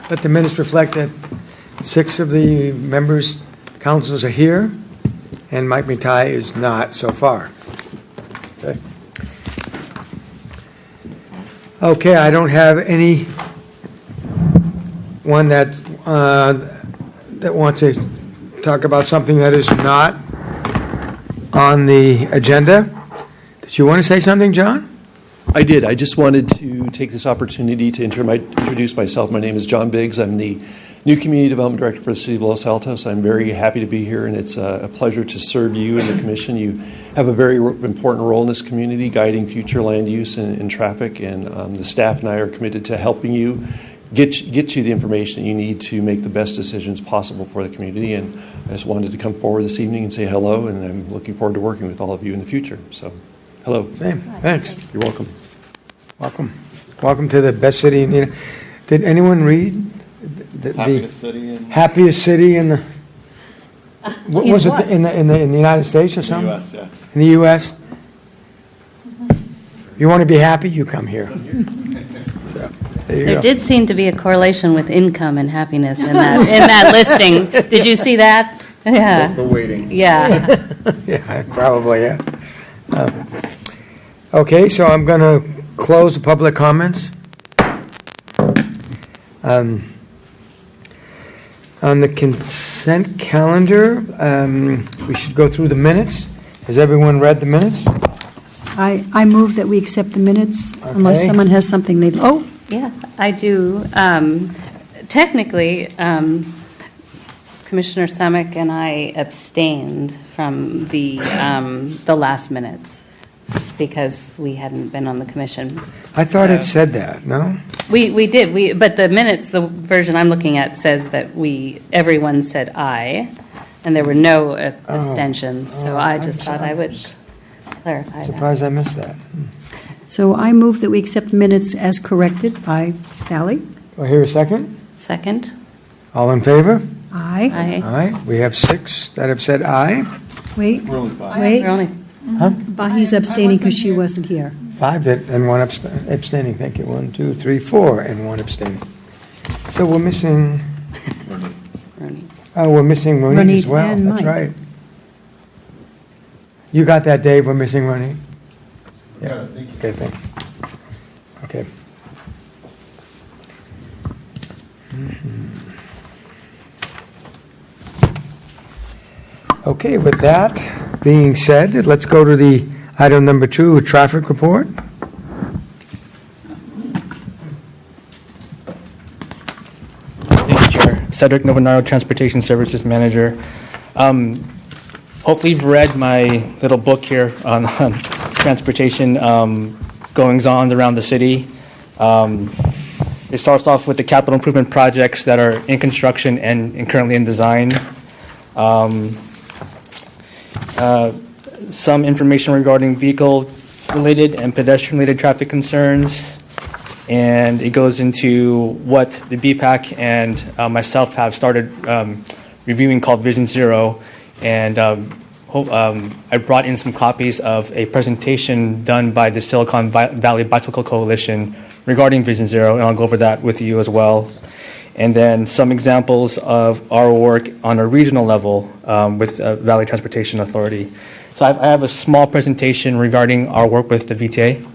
let the minutes reflect that 6 of the members, councils are here, and Mike Matai is not so far. Okay. Okay, I don't have any one that wants to talk about something that is not on the agenda. Did you want to say something, John? I did. I just wanted to take this opportunity to introduce myself. My name is John Biggs. I'm the new Community Development Director for the City of Los Altos. I'm very happy to be here, and it's a pleasure to serve you and the Commission. You have a very important role in this community, guiding future land use and traffic, and the staff and I are committed to helping you get you the information that you need to make the best decisions possible for the community. And I just wanted to come forward this evening and say hello, and I'm looking forward to working with all of you in the future. So, hello. Same. Thanks. You're welcome. Welcome. Welcome to the best city in the... Did anyone read the happiest city in the... What was it in the United States or something? In the U.S., yeah. In the U.S. You want to be happy? You come here. So There did seem to be a correlation with income and happiness in that listing. Did you see that? Yeah. The waiting. Yeah. Yeah, probably. Yeah. Okay, so I'm going to close the public comments. On the consent calendar, we should go through the minutes. Has everyone read the minutes? I move that we accept the minutes unless Okay. someone has something they'd, oh, Yeah, I do. Technically, Commissioner Samick and I abstained from the last minutes because we hadn't been on the commission. I thought it said that, no? We did, but the minutes, the version I'm looking at says that everyone said aye, and there were no abstentions, so I just thought I would clarify that. Surprised I missed that. so I move that we accept the minutes as corrected by Sally. Do I hear a second? Second? All in favor? Aye. Aye. Aye. We have 6 that have said aye. Wait, We're only five. wait. We're only, Bahi's abstaining because she wasn't here. 5 and 1 abstaining. Thank you. 1, 2, 3, 4, and 1 abstaining. So we're missing... Ronnie. Oh, we're missing Ronit Ronit as well. and That's Mike. right. You got that, Dave? We're missing Ronit? Yeah, thank you. Okay, thanks. Okay. Okay, with that being said, let's go to the item number 2, a traffic report. Thank you, Chair. Cedric Novenaro, Transportation Services Manager. Hopefully you've read my little book here on transportation goings-on around the city. It starts off with the capital improvement projects that are in construction and currently in design. Some information regarding vehicle-related and pedestrian-related traffic concerns. And it goes into what the BPAC and myself have started reviewing called Vision Zero. And I brought in some copies of a presentation done by the Silicon Valley Bicycle Coalition regarding Vision Zero, and I'll go over that with you as well. And then some examples of our work on a regional level with Valley Transportation Authority. So I have a small presentation regarding our work with the VTA.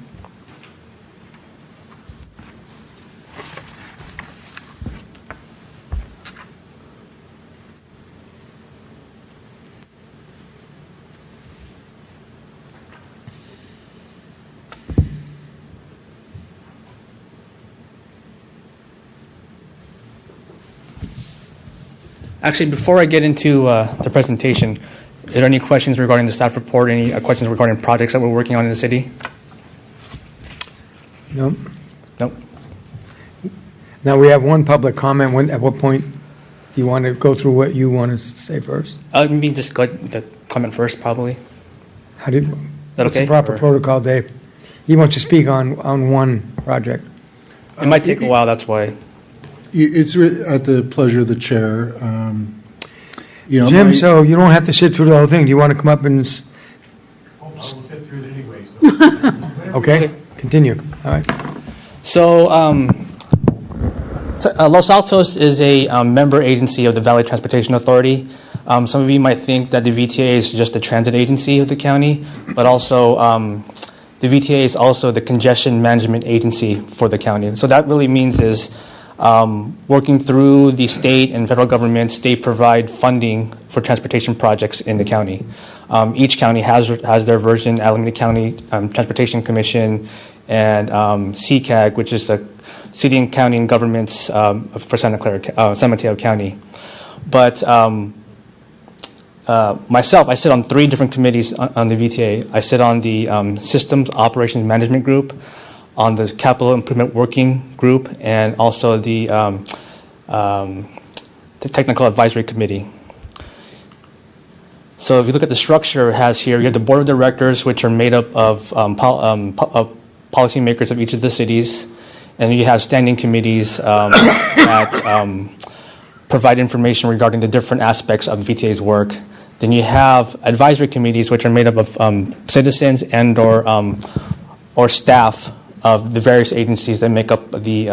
Actually, before I get into the presentation, are there any questions regarding the staff report, any questions regarding projects that we're working on in the city? No? Nope. Now, we have one public comment. At what point do you want to go through what you want to say first? Maybe just go the comment first, probably. How did? What's okay, the proper or- protocol, Dave? He wants to speak on one project. It might take a while, that's why. It's at the pleasure of the chair. Jim, so you don't have to sit through the whole thing. Do you want to come up and... I will sit through it anyway. So. Okay, continue. All right. So So, Los Altos is a member agency of the Valley Transportation Authority. Some of you might think that the VTA is just a transit agency of the county, but also the VTA is also the congestion management agency for the county. So that really means is working through the state and federal governments, they provide funding for transportation projects in the county. Each county has their version. Alameda County Transportation Commission and CCAG, which is the City and County and Governments for San Mateo County. But myself, I sit on 3 different committees on the VTA. I sit on the Systems Operations Management Group, on the Capital Improvement Working Group, and also the Technical Advisory Committee. So if you look at the structure it has here, you have the Board of Directors, which are made up of policymakers of each of the cities, and you have standing committees that provide information regarding the different aspects of the VTA's work. Then you have advisory committees, which are made up of citizens and or staff of the various agencies that make up the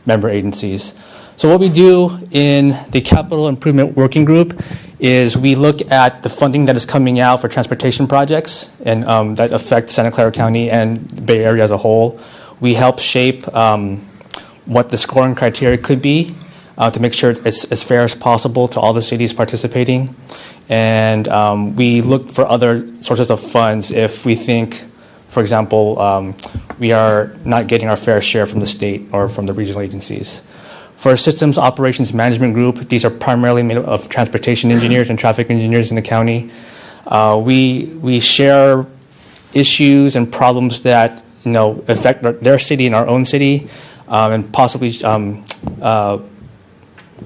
member agencies. So what we do in the Capital Improvement Working Group is we look at the funding that is coming out for transportation projects and that affect Santa Clara County and the Bay Area as a whole. We help shape what the scoring criteria could be to make sure it's as fair as possible to all the cities participating. And we look for other sources of funds if we think, for example, we are not getting our fair share from the state or from the regional agencies. For our Systems Operations Management Group, these are primarily made up of transportation engineers and traffic engineers in the county. We share issues and problems that affect their city and our own city, and possibly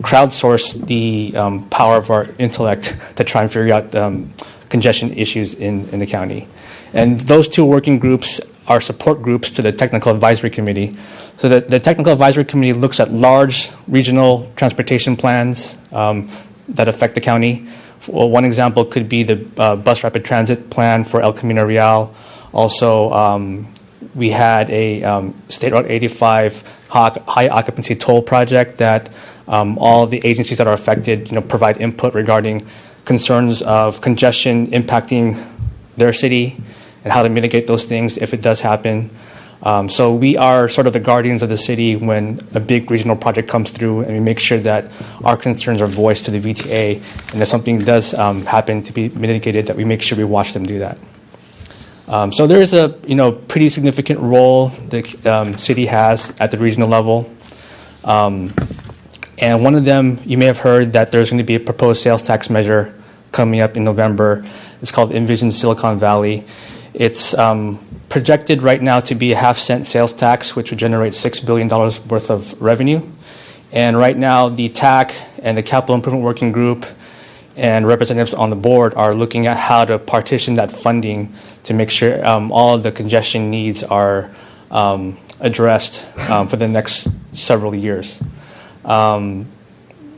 crowdsource the power of our intellect to try and figure out congestion issues in the county. And those 2 working groups are support groups to the Technical Advisory Committee. So the Technical Advisory Committee looks at large regional transportation plans that affect the county. Well, one example could be the bus rapid transit plan for El Camino Real. Also, we had a State Route 85 high occupancy toll project that all the agencies that are affected provide input regarding concerns of congestion impacting their city and how to mitigate those things if it does happen. So we are sort of the guardians of the city when a big regional project comes through, and we make sure that our concerns are voiced to the VTA, and if something does happen to be mitigated, that we make sure we watch them do that. So there is a pretty significant role the city has at the regional level. And one of them, you may have heard that there's going to be a proposed sales tax measure coming up in November. It's called Envision Silicon Valley. It's projected right now to be a half-cent sales tax, which would generate $6 billion worth of revenue. And right now, the TAC and the Capital Improvement Working Group and representatives on the board are looking at how to partition that funding to make sure all of the congestion needs are addressed for the next several years. In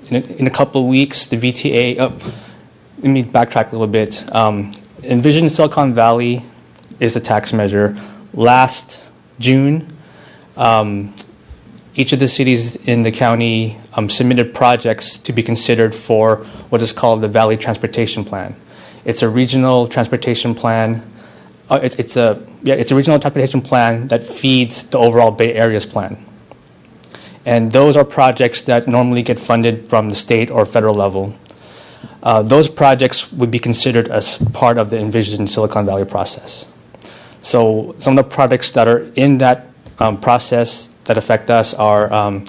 a couple of weeks, the VTA, let me backtrack a little bit. Envision Silicon Valley is a tax measure. Last June, each of the cities in the county submitted projects to be considered for what is called the Valley Transportation Plan. It's a regional transportation plan. It's a regional transportation plan that feeds the overall Bay Area's plan. And those are projects that normally get funded from the state or federal level. Those projects would be considered as part of the Envision Silicon Valley process. So some of the projects that are in that process that affect us are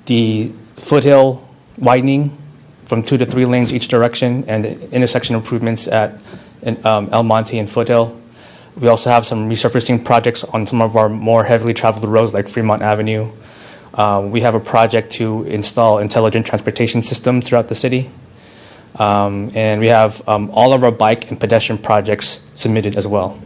the foothill widening from 2 to 3 lanes each direction, and the intersection improvements at El Monte and Foothill. We also have some resurfacing projects on some of our more heavily traveled roads like Fremont Avenue. We have a project to install intelligent transportation systems throughout the city. And we have all of our bike and pedestrian projects submitted as well.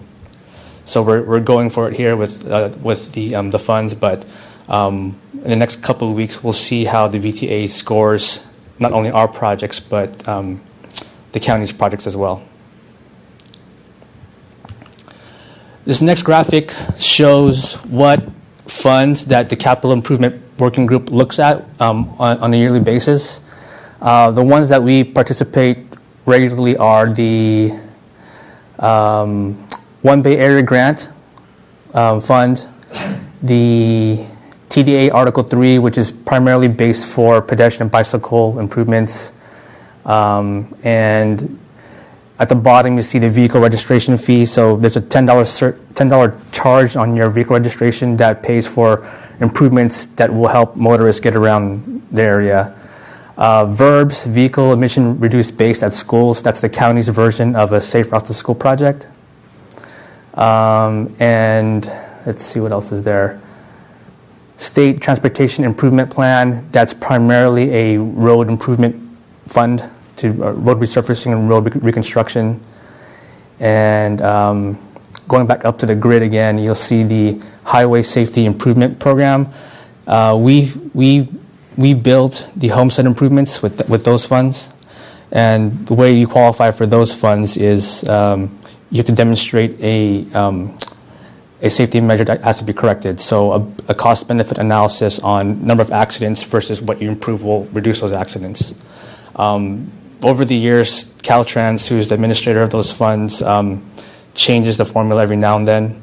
So we're going for it here with the funds, but in the next couple of weeks, we'll see how the VTA scores not only our projects, but the county's projects as well. This next graphic shows what funds that the capital improvement working group looks at on a yearly basis. The ones that we participate regularly are the One Bay Area Grant Fund, the TDA Article 3, which is primarily based for pedestrian and bicycle improvements, and at the bottom you see the vehicle registration fee. So there's a $10 charge on your vehicle registration that pays for improvements that will help motorists get around the area. VERBS, Vehicle Emission Reduced Based at Schools, that's the county's version of a Safe Route to School project. And let's see what else is there. State Transportation Improvement Plan, that's primarily a road improvement fund to road resurfacing and road reconstruction. And going back up to the grid again, you'll see the Highway Safety Improvement Program. We built the homestead improvements with those funds, and the way you qualify for those funds is you have to demonstrate a safety measure that has to be corrected. So a cost-benefit analysis on number of accidents versus what you improve will reduce those accidents. Over the years, Caltrans, who is the administrator of those funds, changes the formula every now and then.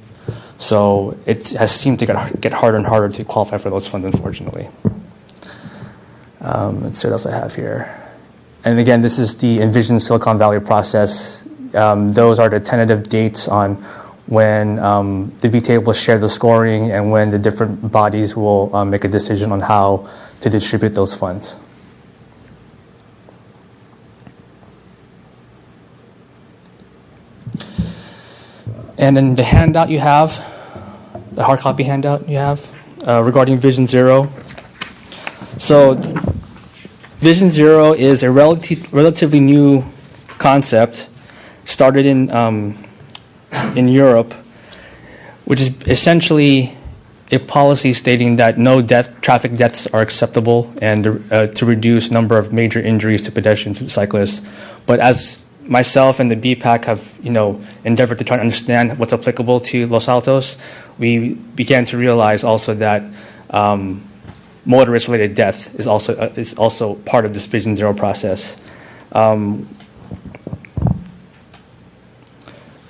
So it has seemed to get harder and harder to qualify for those funds, unfortunately. Let's see what else I have here. And again, this is the Envision Silicon Valley process. Those are the tentative dates on when the VTA will share the scoring and when the different bodies will make a decision on how to distribute those funds. And then the handout you have, the hard copy handout you have regarding Vision Zero. So Vision Zero is a relatively new concept, started in Europe, which is essentially a policy stating that no traffic deaths are acceptable and to reduce number of major injuries to pedestrians and cyclists. But as myself and the BPAC have, endeavored to try to understand what's applicable to Los Altos, we began to realize also that motorist-related death is also part of this Vision Zero process.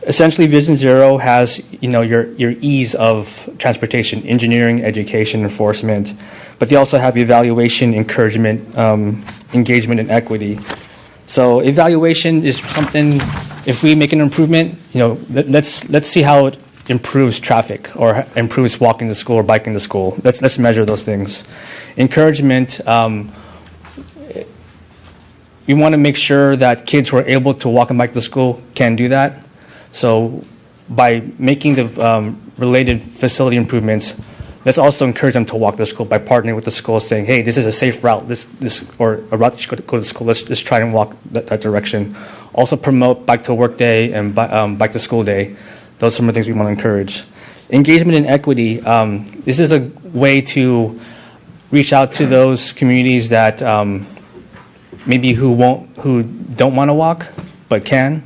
Essentially, Vision Zero has, your ease of transportation, engineering, education, enforcement, but they also have evaluation, encouragement, engagement, and equity. So evaluation is something, if we make an improvement, let's see how it improves traffic or improves walking to school or biking to school. Let's measure those things. Encouragement, we want to make sure that kids who are able to walk and bike to school can do that. So by making the related facility improvements, let's also encourage them to walk to school by partnering with the school, saying, hey, this is a safe route, this or a route that you should go to school, let's just try and walk that direction. Also promote bike to work day and bike to school day. Those are some of the things we want to encourage. Engagement and equity, this is a way to reach out to those communities that maybe who don't want to walk but can.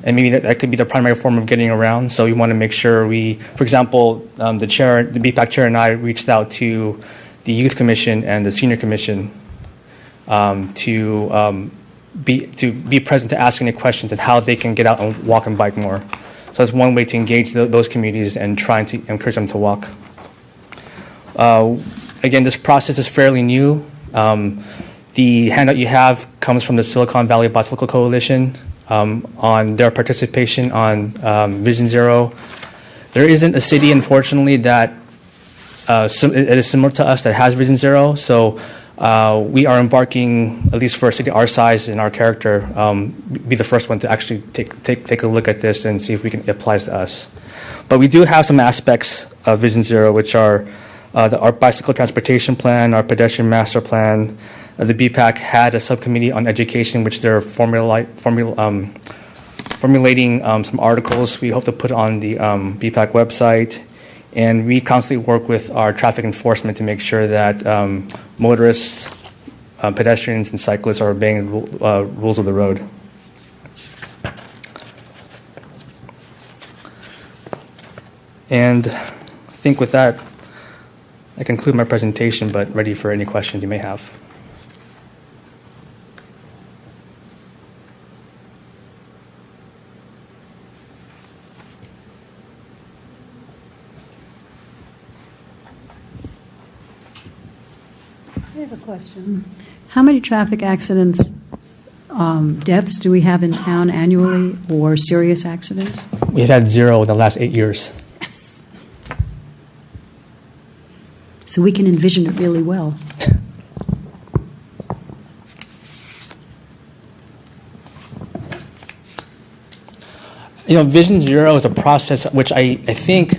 And maybe that could be the primary form of getting around. So we want to make sure for example, the BPAC chair and I reached out to the Youth Commission and the Senior Commission to be present to ask any questions and how they can get out and walk and bike more. So that's one way to engage those communities and trying to encourage them to walk. Again, this process is fairly new. The handout you have comes from the Silicon Valley Bicycle Coalition. On their participation on Vision Zero. There isn't a city, unfortunately, that it is similar to us that has Vision Zero. So we are embarking, at least for a city our size and our character, be the first one to actually take a look at this and see if it applies to us. But we do have some aspects of Vision Zero, which are our bicycle transportation plan, our pedestrian master plan. The BPAC had a subcommittee on education, which they're formulating some articles we hope to put on the BPAC website. And we constantly work with our traffic enforcement to make sure that motorists, pedestrians, and cyclists are obeying the rules of the road. And I think with that, I conclude my presentation, but ready for any questions you may have. I have a question. How many traffic accidents, deaths do we have in town annually, or serious accidents? We've had 0 in the last 8 years. Yes. So we can envision it really well. Vision Zero is a process which I think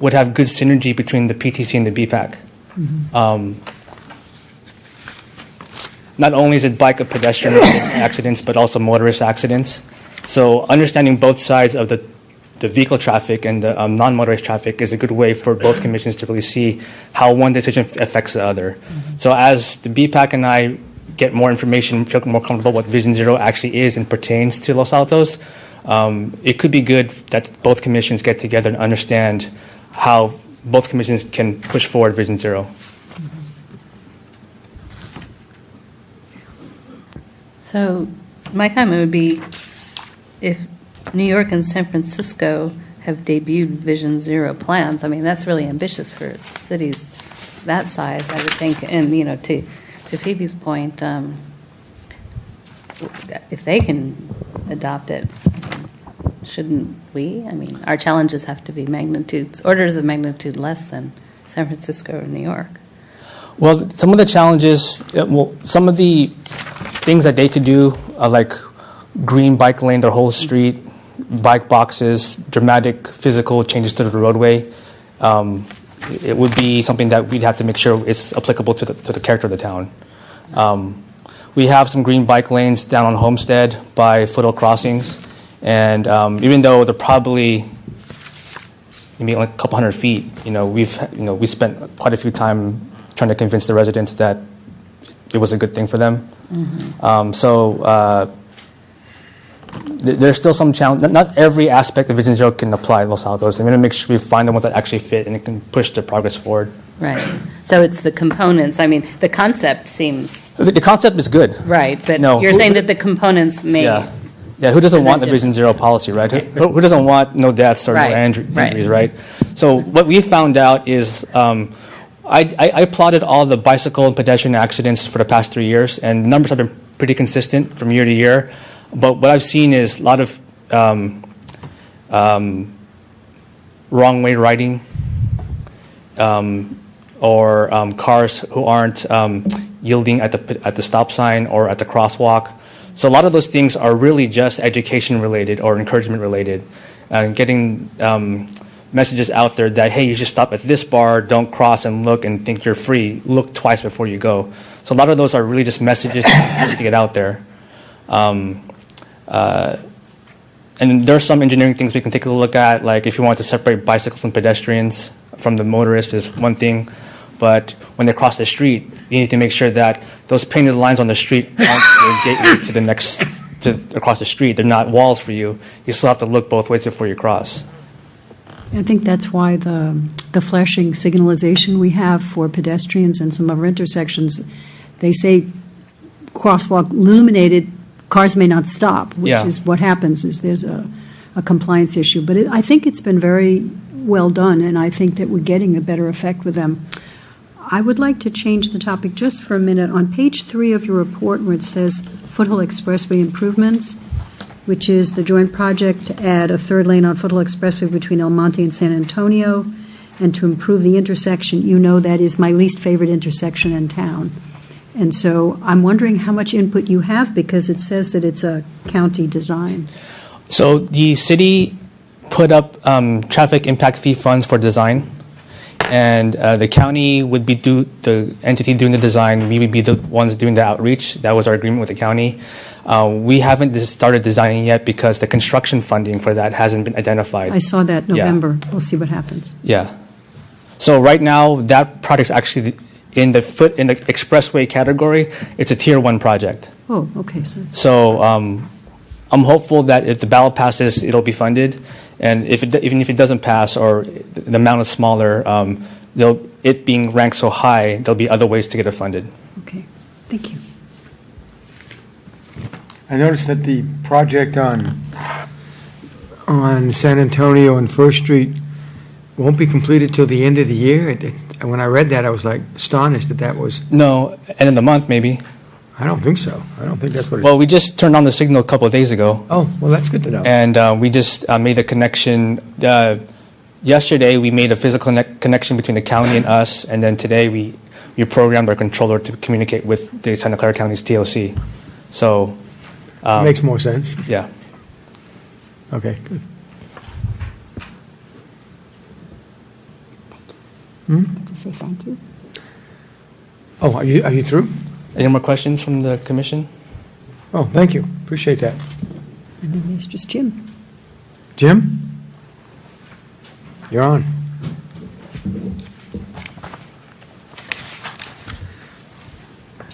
would have good synergy between the PTC and the BPAC. Not only is it bike and pedestrian accidents, but also motorist accidents. So understanding both sides of the vehicle traffic and the non-motorized traffic is a good way for both commissions to really see how one decision affects the other. So as the BPAC and I get more information, feel more comfortable what Vision Zero actually is and pertains to Los Altos, it could be good that both commissions get together and understand how both commissions can push forward Vision Zero. So my comment would be, if New York and San Francisco have debuted Vision Zero plans, I mean, that's really ambitious for cities that size, I would think. And, to Phoebe's point, if they can adopt it, shouldn't we? I mean, our challenges have to be orders of magnitude less than San Francisco or New York. Well, some of the challenges, some of the things that they could do, like green bike lane, their whole street, bike boxes, dramatic physical changes to the roadway, it would be something that we'd have to make sure is applicable to the character of the town. We have some green bike lanes down on Homestead by Foothill Crossings, and even though they're probably maybe like a couple hundred feet, we spent quite a few time trying to convince the residents that it was a good thing for them. There's still some challenge. Not every aspect of Vision Zero can apply in Los Altos. I'm going to make sure we find the ones that actually fit and it can push the progress forward. Right. So it's the components. I mean, the concept seems The concept is good. right, but No, you're saying that the components may. Yeah. Yeah, who doesn't want the Presented. Vision Zero policy, right? Who doesn't want no deaths or Right, no right. injuries, right? So what we found out is I plotted all the bicycle and pedestrian accidents for the past 3 years, and the numbers have been pretty consistent from year to year. But what I've seen is a lot of wrong way riding, or cars who aren't yielding at the stop sign or at the crosswalk. So a lot of those things are really just education related or encouragement related, getting messages out there that, hey, you should stop at this bar, don't cross and look and think you're free, look twice before you go. So a lot of those are really just messages to get out there. And there's some engineering things we can take a look at, like if you want to separate bicycles and pedestrians from the motorists is one thing, but when they cross the street, you need to make sure that those painted lines on the street aren't your gateway to the next, across the street. They're not walls for you. You still have to look both ways before you cross. I think that's why the flashing signalization we have for pedestrians in some of our intersections, they say crosswalk illuminated, cars may not stop, which Yeah. is what happens is there's a compliance issue. But I think it's been very well done, and I think that we're getting a better effect with them. I would like to change the topic just for a minute. On page 3 of your report where it says Foothill Expressway improvements, which is the joint project to add a third lane on Foothill Expressway between El Monte and San Antonio and to improve the intersection, that is my least favorite intersection in town. And so I'm wondering how much input you have, because it says that it's a county design. So the city put up traffic impact fee funds for design, and the county would be the entity doing the design. We would be the ones doing the outreach. That was our agreement with the county. We haven't started designing yet because the construction funding for that hasn't been identified. I saw that Yeah. November. We'll see what happens. Yeah. So right now, that project's actually in the expressway category. It's a tier 1 project. Oh, okay. So it's So I'm hopeful that if the ballot passes, it'll be funded, and even if it doesn't pass or the amount is smaller, it being ranked so high, there'll be other ways to get it funded. Okay, thank you. I noticed that the project on San Antonio and First Street won't be completed till the end of the year. When I read that, I was like astonished that was, No, end of the month maybe. I don't think so. I don't think that's what it is. Well, we just turned on the signal a couple of days ago, Oh, well, that's good to know. and we just made a connection. Yesterday, we made a physical connection between the county and us, and then today we programmed our controller to communicate with the Santa Clara County's TOC. So, Makes more sense. yeah. Okay, good. To say thank you. Oh, are you through? Any more questions from the commission? Oh, thank you. Appreciate that. And then there's just Jim. Jim? You're on.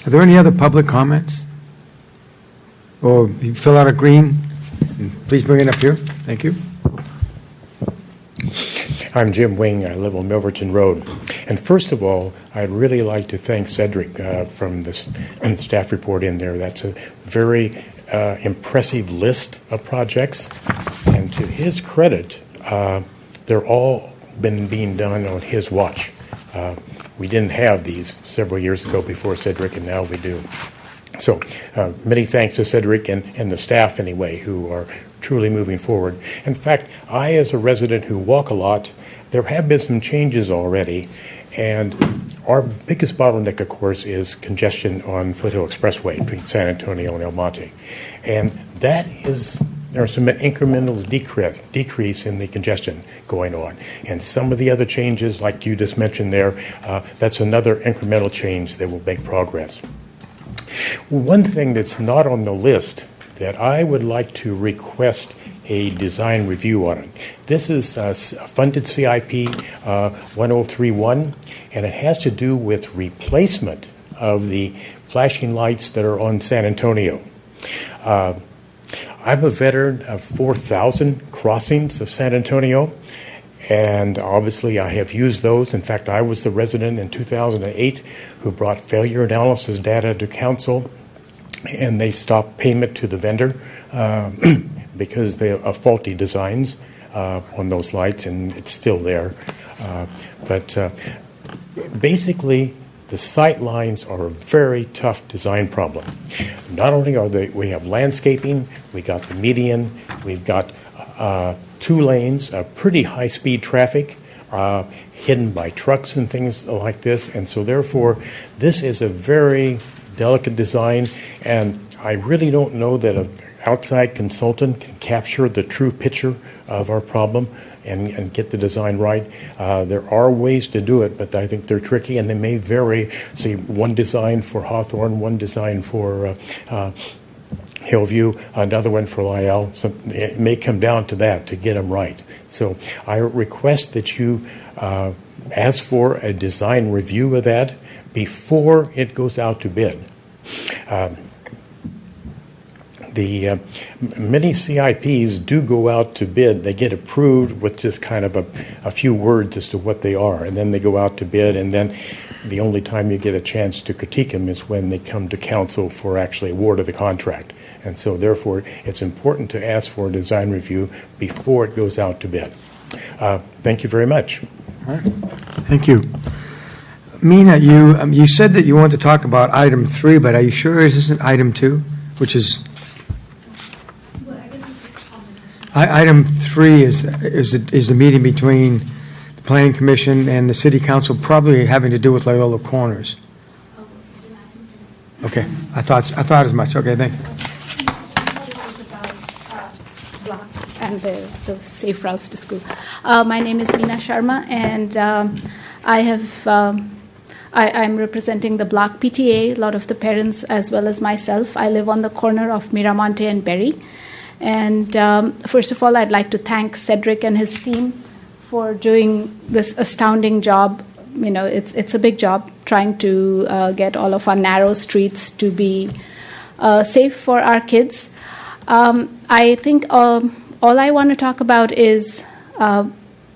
Are there any other public comments? Or you fill out a green, and please bring it up here. Thank you. I'm Jim Wing. I live on Milverton Road. And first of all, I'd really like to thank Cedric from the staff report in there. That's a very impressive list of projects. And to his credit, they're all been being done on his watch. We didn't have these several years ago before Cedric, and now we do. So many thanks to Cedric and the staff anyway, who are truly moving forward. In fact, I, as a resident who walk a lot, there have been some changes already, and our biggest bottleneck, of course, is congestion on Foothill Expressway between San Antonio and El Monte. And there's some incremental decrease in the congestion going on. And some of the other changes, like you just mentioned there, that's another incremental change that will make progress. One thing that's not on the list that I would like to request a design review on it. This is a funded CIP 1031, and it has to do with replacement of the flashing lights that are on San Antonio. I'm a veteran of 4,000 crossings of San Antonio, and obviously I have used those. In fact, I was the resident in 2008 who brought failure analysis data to council, and they stopped payment to the vendor because they are faulty designs on those lights, and it's still there. But basically, the sight lines are a very tough design problem. Not only we have landscaping, we got the median, we've got 2 lanes of pretty high-speed traffic hidden by trucks and things like this. And so therefore, this is a very delicate design, and I really don't know that an outside consultant can capture the true picture of our problem and get the design right. There are ways to do it, but I think they're tricky, and they may vary. See, one design for Hawthorne, one design for Hillview, another one for Lyell. So it may come down to that to get them right. So I request that you ask for a design review of that before it goes out to bid. Many CIPs do go out to bid. They get approved with just kind of a few words as to what they are, and then they go out to bid, and then the only time you get a chance to critique them is when they come to council for actually award of the contract. And so therefore, it's important to ask for a design review before it goes out to bid. Thank you very much. All right. Thank you. Mina, you said that you want to talk about item 3, but are you sure this isn't item 2, which is... Item 3 is the meeting between the Planning Commission and the City Council, probably having to do with Loyola Corners. Okay, I thought as much. Okay, thank you. And the safe routes to school. My name is Meena Sharma, and I'm representing the Block PTA, a lot of the parents as well as myself. I live on the corner of Miramonte and Berry. And first of all, I'd like to thank Cedric and his team for doing this astounding job. You know, it's a big job trying to get all of our narrow streets to be safe for our kids. I think all I want to talk about is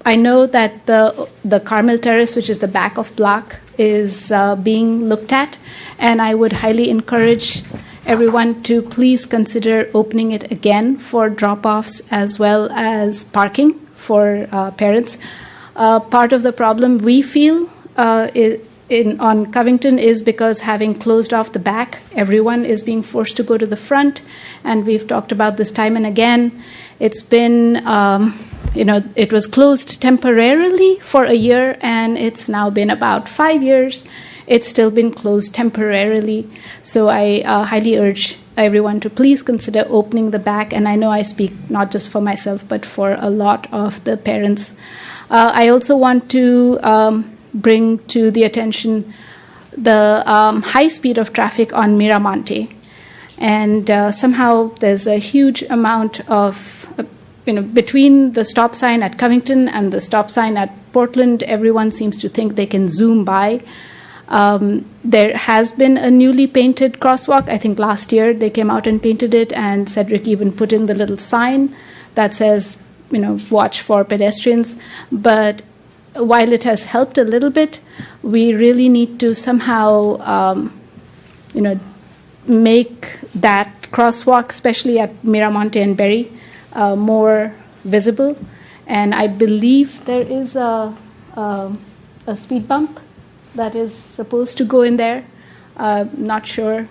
I know that the Carmel Terrace, which is the back of Block, is being looked at, and I would highly encourage everyone to please consider opening it again for drop-offs as well as parking for parents. Part of the problem we feel on Covington is because having closed off the back, everyone is being forced to go to the front, and we've talked about this time and again. It's been, it was closed temporarily for a year, and it's now been about 5 years. It's still been closed temporarily. So I highly urge everyone to please consider opening the back, and I know I speak not just for myself, but for a lot of the parents. I also want to bring to the attention the high speed of traffic on Miramonte. And somehow there's a huge amount of, between the stop sign at Covington and the stop sign at Portland, everyone seems to think they can zoom by. There has been a newly painted crosswalk. I think last year they came out and painted it, and Cedric even put in the little sign that says, watch for pedestrians. But while it has helped a little bit, we really need to somehow, make that crosswalk, especially at Miramonte and Berry, more visible. And I believe there is a speed bump that is supposed to go in there. Not sure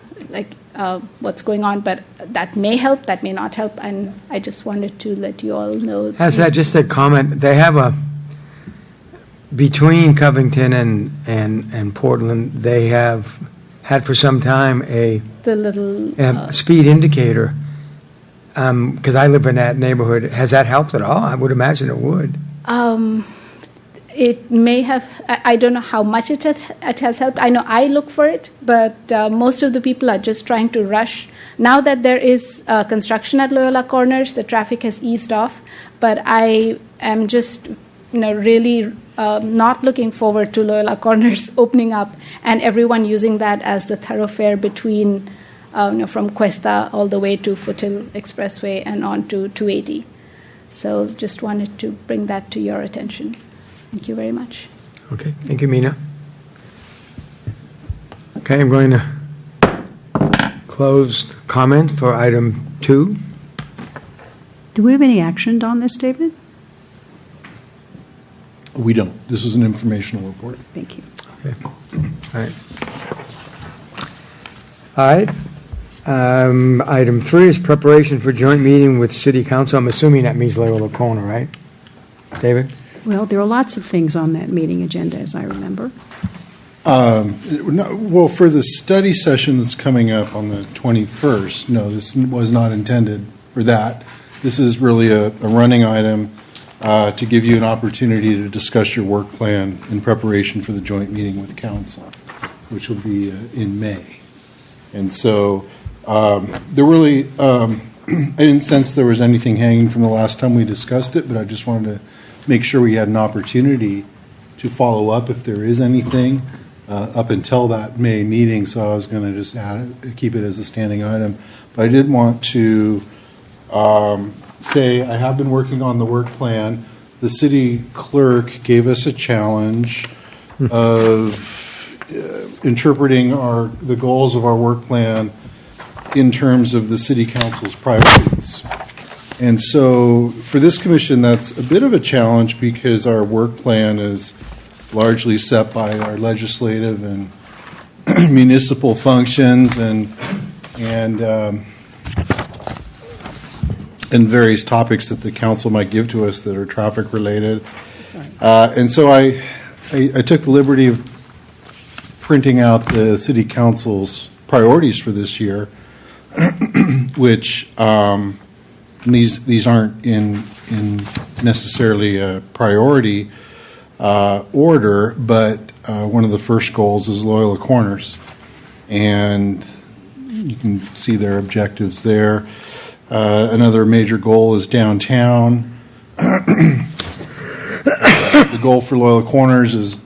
what's going on, but that may help, that may not help, and I just wanted to let you all know. Has that just a comment? They have between Covington and Portland, they have had for some time a speed indicator. Because I live in that neighborhood. Has that helped at all? I would imagine it would. It may have. I don't know how much it has helped. I know I look for it, but most of the people are just trying to rush. Now that there is construction at Loyola Corners, the traffic has eased off, but I am just really not looking forward to Loyola Corners opening up and everyone using that as the thoroughfare between from Cuesta all the way to Foothill Expressway and on to 280. So just wanted to bring that to your attention. Thank you very much. Okay, thank you, Mina. Okay, I'm going to close comment for item 2. Do we have any action on this, David? We don't. This is an informational report. Thank you. Okay. All right. All right. Item 3 is preparation for joint meeting with City Council. I'm assuming that means Loyola Corner, right? David? Well, there are lots of things on that meeting agenda, as I remember. Well, for the study session that's coming up on the 21st, no, this was not intended for that. This is really a running item to give you an opportunity to discuss your work plan in preparation for the joint meeting with council, which will be in May. And so there really, I didn't sense there was anything hanging from the last time we discussed it, but I just wanted to make sure we had an opportunity to follow up if there is anything up until that May meeting. So I was going to just keep it as a standing item. But I did want to say I have been working on the work plan. The city clerk gave us a challenge of interpreting the goals of our work plan in terms of the city council's priorities. And so for this commission, that's a bit of a challenge because our work plan is largely set by our legislative and municipal functions and various topics that the council might give to us that are traffic related. And so I took the liberty of printing out the city council's priorities for this year, which these aren't in necessarily a priority order, but one of the first goals is Loyola Corners, and you can see their objectives there. Another major goal is downtown. The goal for Loyola Corners is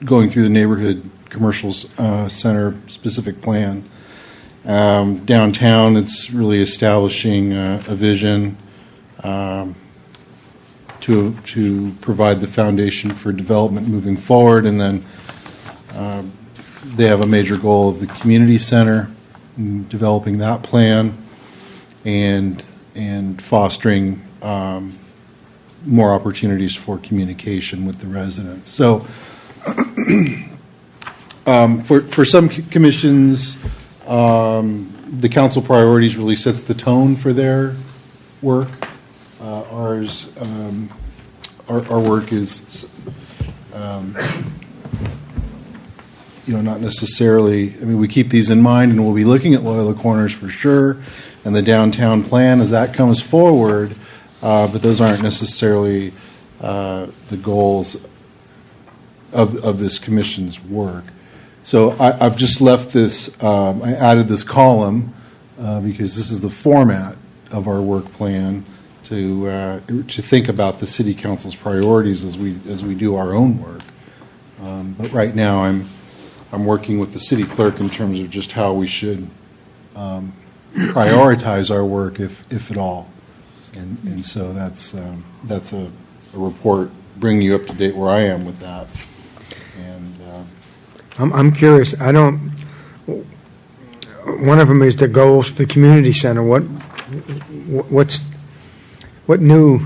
going through the neighborhood commercial center specific plan. Downtown, it's really establishing a vision to provide the foundation for development moving forward. And then they have a major goal of the community center, developing that plan, and fostering more opportunities for communication with the residents. So for some commissions, the council priorities really sets the tone for their work. Our work is, not necessarily, I mean, we keep these in mind, and we'll be looking at Loyola Corners for sure, and the downtown plan as that comes forward, but those aren't necessarily the goals of this commission's work. So I've just left this, I added this column because this is the format of our work plan to think about the city council's priorities as we do our own work. But right now I'm working with the city clerk in terms of just how we should prioritize our work, if at all. And so that's a report bringing you up to date where I am with that. And I'm curious, one of them is the goals for the community center. What's new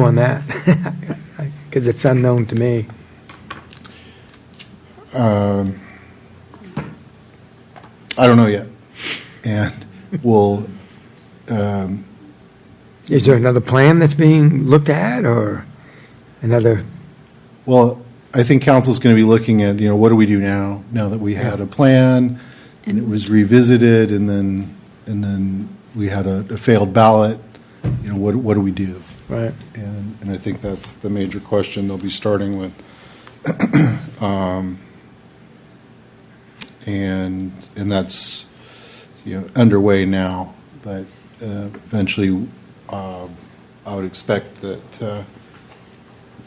on that? Because it's unknown to me. I don't know yet. And we'll... Is there another plan that's being looked at, or another? Well, I think council's going to be looking at, what do we do now that we had a plan and it was revisited, and then we had a failed ballot. What do we do? Right. And I think that's the major question they'll be starting with. And that's underway now, but eventually I would expect that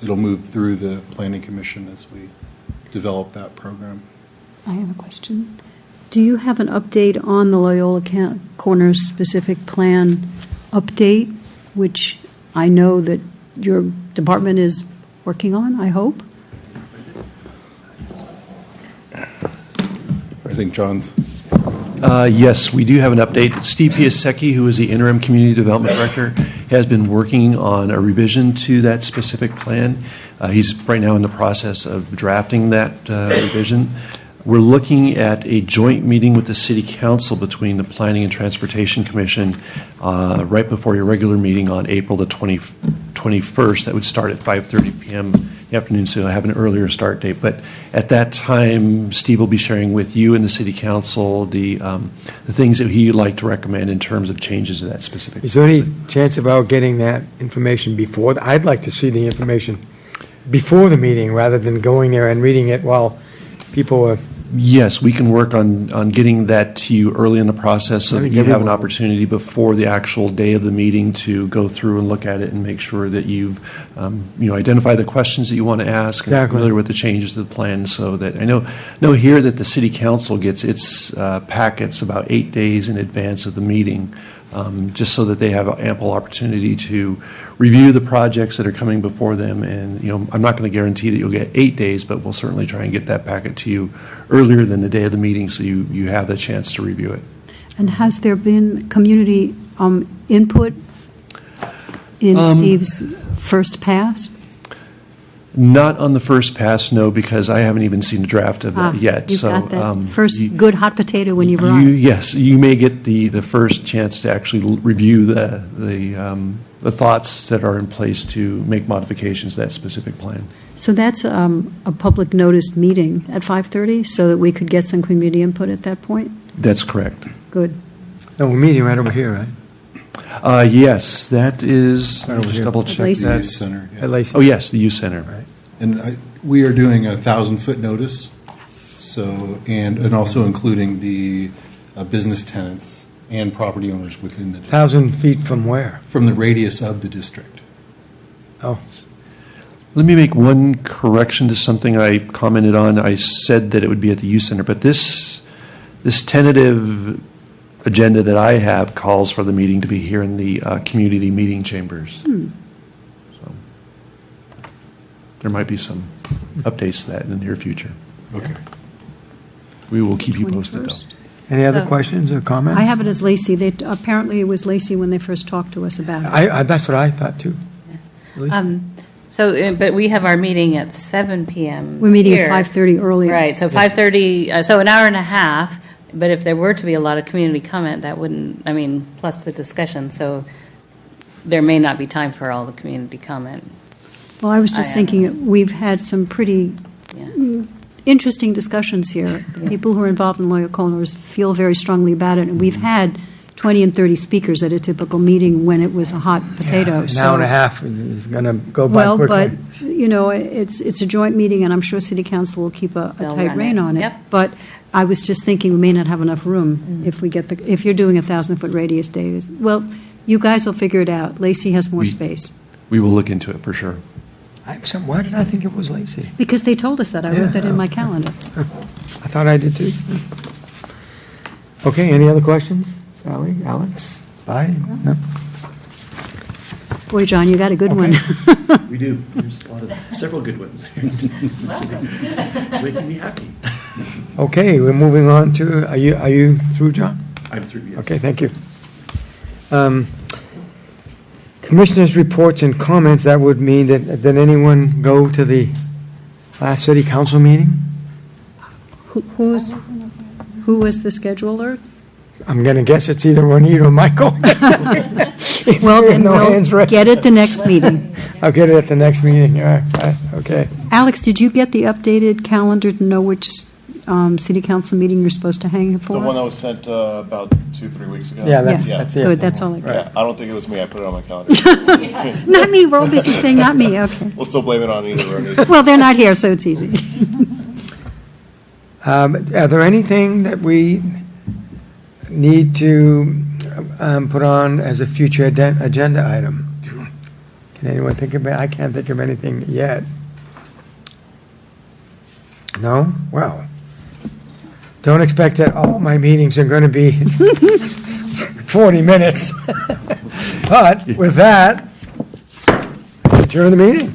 it'll move through the planning commission as we develop that program. I have a question. Do you have an update on the Loyola Corners specific plan update, which I know that your department is working on, I hope? I think John's. Yes, we do have an update. Steve Piasecki, who is the interim community development director, has been working on a revision to that specific plan. He's right now in the process of drafting that revision. We're looking at a joint meeting with the City Council between the Planning and Transportation Commission right before your regular meeting on April the 21st. That would start at 5:30 p.m. in the afternoon, so you'll have an earlier start date. But at that time, Steve will be sharing with you and the City Council the things that he'd like to recommend in terms of changes to that specific. Is there any chance about getting that information before? I'd like to see the information before the meeting rather than going there and reading it while people are. Yes, we can work on getting that to you early in the process so that you have an opportunity before the actual day of the meeting to go through and look at it and make sure that you've identify the questions that you want to ask and Exactly. familiar with the changes to the plan, so that I know here that the City Council gets its packets about 8 days in advance of the meeting, just so that they have ample opportunity to review the projects that are coming before them. And I'm not going to guarantee that you'll get 8 days, but we'll certainly try and get that packet to you earlier than the day of the meeting, so you have the chance to review it. And has there been community input in Steve's first pass? Not on the first pass, no, because I haven't even seen a draft of that yet. You've So, got that first good hot potato when you've arrived. Yes, you may get the first chance to actually review the thoughts that are in place to make modifications to that specific plan. So that's a public noticed meeting at 5:30, so that we could get some community input at that point? That's correct. Good. No, we're meeting right over here, right? Yes, that is, I'll just double check Lacey? that. Youth Center. Yeah. At Lacey. Oh, yes, the youth center. And we are doing a 1,000-foot notice. So, and also including the business tenants and property owners within the 1,000 feet from where? from the radius of the district. Oh, Let me make one correction to something I commented on. I said that it would be at the youth center, but this tentative agenda that I have calls for the meeting to be here in the community meeting chambers. there might be some updates to that in the near future. Okay. We will keep you posted, though. 21st. Any other So- questions or comments? I have it as Lacey. Apparently, it was Lacey when they first talked to us about it. That's what I thought, too. So, but we have our meeting at 7 PM. We're meeting at here. 5:30 earlier. Right, so 5:30, so an hour and a half, but if there were to be a lot of community comment, that wouldn't, I mean, plus the discussion, so there may not be time for all the community comment. Well, I was just I thinking, that we've had some pretty Yeah. interesting discussions here. The people who are involved in Loyola Corners feel very strongly about it, and we've had 20 and 30 speakers at a typical meeting when it was a hot potato. An hour and a half is going to go by Well, quickly. but, you know, it's a joint meeting, and I'm sure city council will keep a They'll tight run rein it. on it. Yep. But I was just thinking, we may not have enough room if we get if you're doing a 1,000-foot radius, Davis. Well, you guys will figure it out. Lacey has more We- space. We will look into it for sure. Why did I think it was Lacey? Because they told us that. I wrote that in my calendar. I thought I did, too. Okay, any other questions? Sally, Alex? Bye? No? Boy, John, you got a good one. We do. There's several good ones. It's making me happy. Okay, we're moving on to, are you through, John? I'm through, yes. Okay, thank you. Commissioners' reports and comments, that would mean that, did anyone go to the last city council meeting? Who was the scheduler? I'm going to guess it's either Juanita or Michael. Well, then No we'll hands raised. get it the next meeting. I'll get it at the next meeting, all right, okay. Alex, did you get the updated calendar to know which city council meeting you're supposed to hang it for? The one that was sent about 2-3 weeks ago? Yeah, that's Yeah. it. Good, that's all I got. Yeah, I don't think it was me. I put it on my calendar. Not me, we're all busy saying not me, okay. We'll still blame it on either Rooney. Well, they're not here, so it's easy. Are there anything that we need to put on as a future agenda item? Can anyone think of it? I can't think of anything yet. No? Well, don't expect that all my meetings are going to be 40 minutes. But with that, adjourn the meeting.